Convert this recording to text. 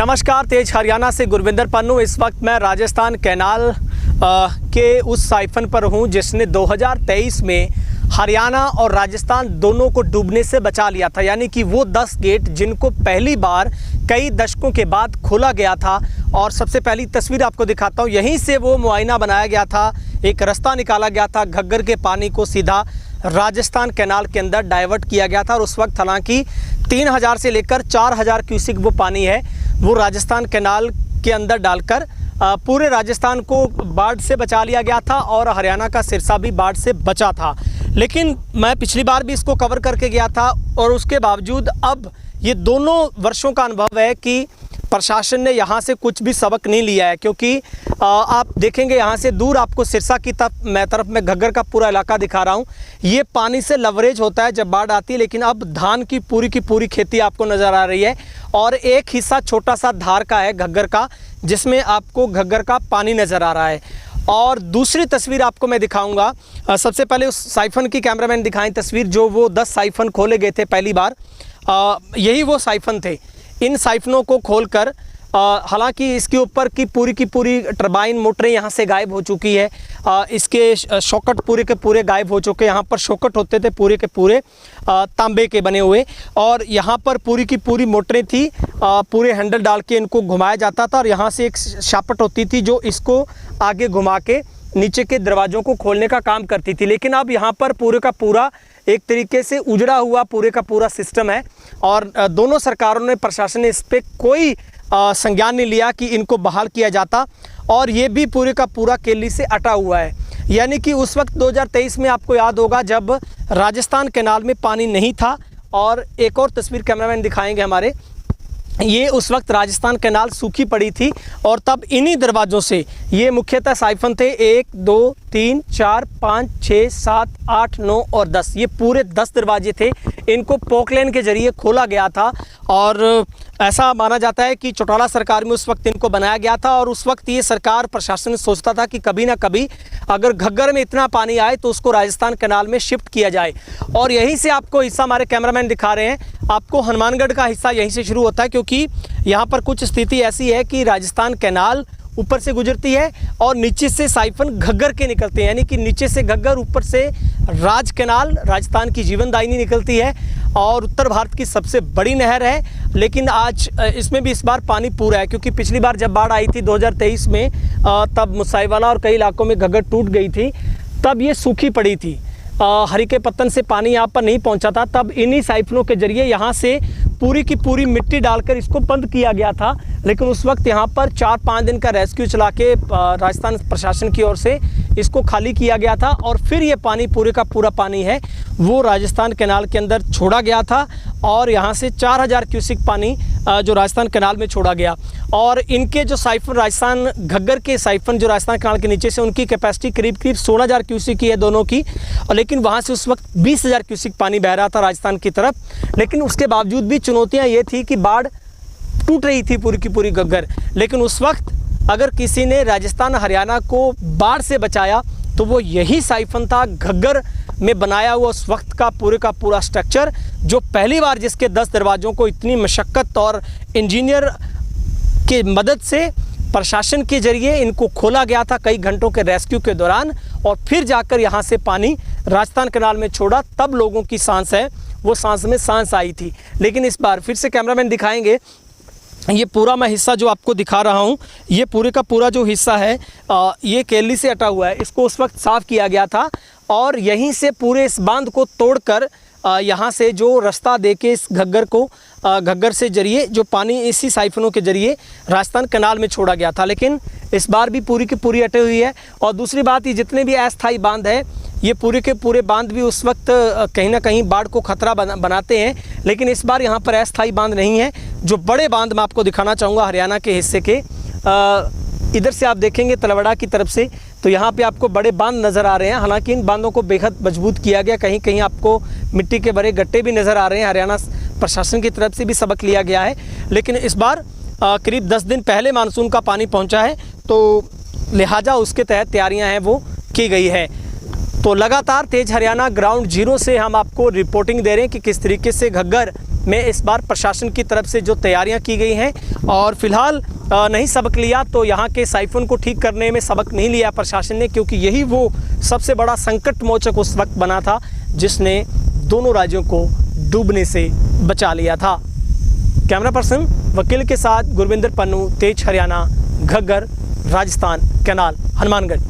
नमस्कार, तेज हरियाणा से गुरविंदर पन्नू। इस वक्त मैं राजस्थान कैनाल के उस साइफन पर हूं जिसने 2023 में हरियाणा और राजस्थान दोनों को डूबने से बचा लिया था। यानी कि वो 10 गेट जिनको पहली बार कई दशकों के बाद खोला गया था। और सबसे पहली तस्वीर आपको दिखाता हूं, यहीं से वो मुआयना बनाया गया था, एक रास्ता निकाला गया था, घग्गर के पानी को सीधा राजस्थान कैनाल के अंदर डाइवर्ट किया गया था। और उस वक्त हालांकि 3000 से लेकर 4000 क्यूसिक वो पानी है वो राजस्थान कैनाल के अंदर डालकर पूरे राजस्थान को बाढ़ से बचा लिया गया था और हरियाणा का सिरसा भी बाढ़ से बचा था। लेकिन मैं पिछली बार भी इसको कवर करके गया था और उसके बावजूद अब ये दोनों वर्षों का अनुभव है कि प्रशासन ने यहाँ से कुछ भी सबक नहीं लिया है। क्योंकि आप देखेंगे यहाँ से दूर आपको सिरसा की तरफ में घग्गर का पूरा इलाका दिखा रहा हूँ। ये पानी से लवरेज होता है जब बाढ़ आती है, लेकिन अब धान की पूरी खेती आपको नज़र आ रही है। और एक हिस्सा छोटा सा धार का है घग्गर का, जिसमें आपको घग्गर का पानी नज़र आ रहा है। और दूसरी तस्वीर आपको मैं दिखाऊंगा। सबसे पहले उस साइफन की कैमरामैन दिखाएं तस्वीर, जो वो 10 साइफन खोले गए थे पहली बार। यही वो साइफन थे। इन साइफनों को खोलकर हालांकि इसके ऊपर की पूरी टरबाइन मोटरें यहाँ से गायब हो चुकी है। इसके शॉकट पूरे के पूरे गायब हो चुके। यहाँ पर शॉकट होते थे पूरे के पूरे तांबे के बने हुए, और यहाँ पर पूरी की पूरी मोटरें थी। पूरे हैंडल डाल के इनको घुमाया जाता था और यहाँ से एक शापट होती थी जो इसको आगे घुमा के नीचे के दरवाज़ों को खोलने का काम करती थी। लेकिन अब यहाँ पर पूरे का पूरा एक तरीके से उजड़ा हुआ पूरे का पूरा सिस्टम है और दोनों सरकारों ने, प्रशासन ने इस पर कोई संज्ञान नहीं लिया कि इनको बहाल किया जाता। और ये भी पूरे का पूरा केली से अटा हुआ है। यानी कि उस वक्त 2023 में आपको याद होगा जब राजस्थान कैनाल में पानी नहीं था। और एक और तस्वीर कैमरामैन दिखाएंगे हमारे, ये उस वक्त राजस्थान कैनाल सूखी पड़ी थी और तब इन्हीं दरवाज़ों से ये मुख्यतः साइफन थे 1, 2, 3, 4, 5, 6, 7, 8, 9 और 10। ये पूरे 10 दरवाजे थे। इनको पोकलेन के ज़रिए खोला गया था और ऐसा माना जाता है कि चौटाला सरकार में उस वक्त इनको बनाया गया था। और उस वक्त ये सरकार, प्रशासन सोचता था कि कभी ना कभी अगर घग्गर में इतना पानी आए तो उसको राजस्थान कैनाल में शिफ्ट किया जाए। और यहीं से आपको हिस्सा हमारे कैमरामैन दिखा रहे हैं, आपको हनुमानगढ़ का हिस्सा यहीं से शुरू होता है। क्योंकि यहाँ पर कुछ स्थिति ऐसी है कि राजस्थान कैनाल ऊपर से गुजरती है और नीचे से साइफन घग्गर के निकलते हैं। यानी कि नीचे से घग्गर, ऊपर से राज कैनाल, राजस्थान की जीवनदायिनी निकलती है और उत्तर भारत की सबसे बड़ी नहर है। लेकिन आज इसमें भी इस बार पानी पूरा है, क्योंकि पिछली बार जब बाढ़ आई थी 2023 में तब मुसाईवाला और कई इलाकों में घग्गर टूट गई थी, तब ये सूखी पड़ी थी। हरी के पत्तन से पानी यहाँ पर नहीं पहुँचा था। तब इन्हीं साइफनों के जरिए यहाँ से पूरी की पूरी मिट्टी डालकर इसको बंद किया गया था। लेकिन उस वक्त यहाँ पर 4-5 दिन का रेस्क्यू चला के राजस्थान प्रशासन की ओर से इसको खाली किया गया था और फिर ये पानी, पूरे का पूरा पानी है वो राजस्थान कैनाल के अंदर छोड़ा गया था। और यहाँ से 4000 क्यूसिक पानी जो राजस्थान कैनाल में छोड़ा गया। और इनके जो साइफन, राजस्थान घग्गर के साइफन जो राजस्थान कैनाल के नीचे से, उनकी कैपेसिटी करीब 16000 क्यूसिक की है दोनों की। लेकिन वहाँ से उस वक्त 20000 क्यूसिक पानी बह रहा था राजस्थान की तरफ। लेकिन उसके बावजूद भी चुनौतियाँ ये थी कि बाढ़ टूट रही थी पूरी की पूरी घग्गर। लेकिन उस वक्त अगर किसी ने राजस्थान हरियाणा को बाढ़ से बचाया तो वो यही साइफन था, घग्गर में बनाया हुआ उस वक्त का पूरा स्ट्रक्चर, जो पहली बार जिसके 10 दरवाज़ों को इतनी मशक्क़त और इंजीनियर की मदद से प्रशासन के जरिए इनको खोला गया था कई घंटों के रेस्क्यू के दौरान। और फिर जाकर यहाँ से पानी राजस्थान कैनाल में छोड़ा, तब लोगों की सांस है वो सांस में सांस आई थी। लेकिन इस बार फिर से कैमरामैन दिखाएंगे, ये पूरा मैं हिस्सा जो आपको दिखा रहा हूँ, ये पूरे का पूरा जो हिस्सा है ये केली से अटा हुआ है। इसको उस वक्त साफ़ किया गया था और यहीं से पूरे इस बांध को तोड़कर यहाँ से जो रास्ता देके इस घग्गर को, घग्गर से जरिए जो पानी इसी साइफनों के जरिए राजस्थान कैनाल में छोड़ा गया था। लेकिन इस बार भी पूरी की पूरी अटे हुई है। और दूसरी बात, ये जितने भी अस्थायी बांध है, ये पूरे के पूरे बांध भी उस वक्त कहीं ना कहीं बाढ़ को खतरा बनाते हैं। लेकिन इस बार यहाँ पर अस्थायी बांध नहीं है। जो बड़े बांध मैं आपको दिखाना चाहूँगा हरियाणा के हिस्से के, इधर से आप देखेंगे तलवड़ा की तरफ से, तो यहाँ पे आपको बड़े बांध नज़र आ रहे हैं। हालांकि इन बांधों को बेहद मजबूत किया गया, कहीं कहीं आपको मिट्टी के बड़े गट्टे भी नज़र आ रहे हैं। हरियाणा प्रशासन की तरफ से भी सबक लिया गया है। लेकिन इस बार करीब 10 दिन पहले मानसून का पानी पहुँचा है, तो लिहाजा उसके तहत तैयारियाँ हैं वो की गई है। तो लगातार तेज हरियाणा ग्राउंड जीरो से हम आपको रिपोर्टिंग दे रहे हैं कि किस तरीके से घग्गर में इस बार प्रशासन की तरफ से जो तैयारियां की गई हैं, और फिलहाल नहीं सबक लिया तो यहाँ के साइफन को ठीक करने में सबक नहीं लिया प्रशासन ने, क्योंकि यही वो सबसे बड़ा संकट मोचक उस वक्त बना था जिसने दोनों राज्यों को डूबने से बचा लिया था। कैमरा पर्सन वकील के साथ गुरविंदर पन्नू, तेज हरियाणा, घग्गर, राजस्थान कैनाल, हनुमानगढ़।